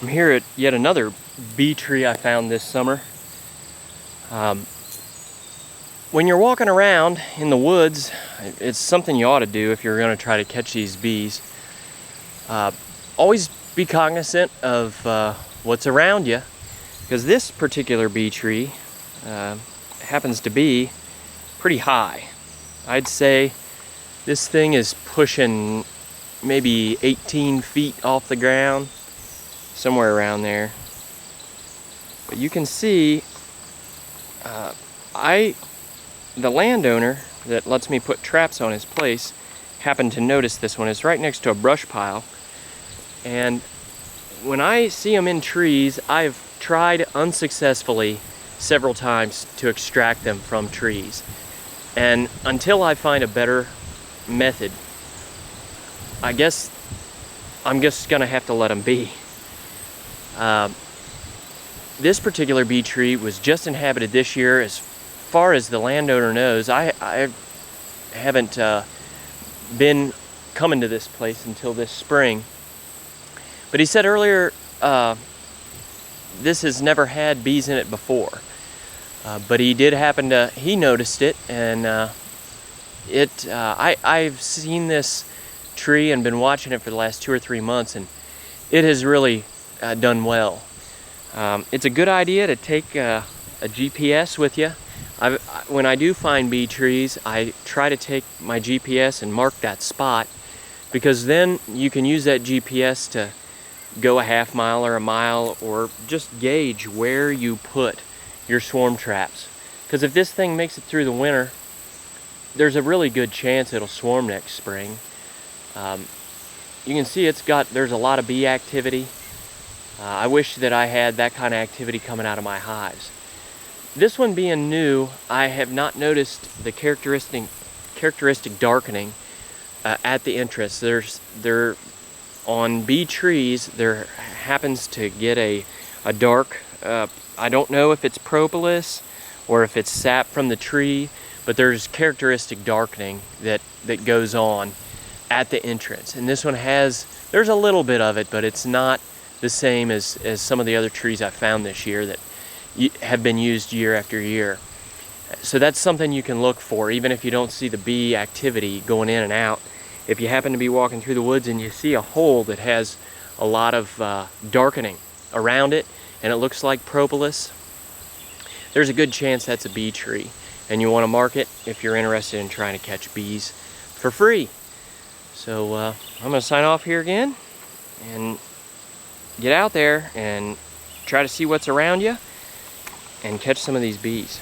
I'm here at yet another bee tree I found this summer. When you're walking around in the woods, it's something you ought to do if you're going to try to catch these bees. Always be cognizant of what's around you, because this particular bee tree happens to be pretty high. I'd say this thing is pushing maybe 18 feet off the ground, somewhere around there. But you can see the landowner that lets me put traps on his place happened to notice this one. It's right next to a brush pile, and when I see them in trees, I've tried unsuccessfully several times to extract them from trees, and until I find a better method, I guess I'm just gonna have to let them be. This particular bee tree was just inhabited this year. As far as the landowner knows, I haven't been coming to this place until this spring. But he said earlier this has never had bees in it before. But he did happen to, he noticed it, and I've seen this tree and been watching it for the last 2 or 3 months, and it has really done well. It's a good idea to take a GPS with you. When I do find bee trees, I try to take my GPS and mark that spot, because then you can use that GPS to go a half mile or a mile, or just gauge where you put your swarm traps. Because if this thing makes it through the winter, there's a really good chance it'll swarm next spring. You can see there's a lot of bee activity. I wish that I had that kind of activity coming out of my hives. This one being new, I have not noticed the characteristic darkening at the entrance. On bee trees, there happens to get a dark, I don't know if it's propolis or if it's sap from the tree, but there's characteristic darkening that goes on at the entrance. And this one there's a little bit of it, but it's not the same as some of the other trees I found this year that have been used year after year. So that's something you can look for, even if you don't see the bee activity going in and out. If you happen to be walking through the woods and you see a hole that has a lot of darkening around it, and it looks like propolis, there's a good chance that's a bee tree, and you want to mark it if you're interested in trying to catch bees for free. So I'm going to sign off here again, and get out there and try to see what's around you and catch some of these bees.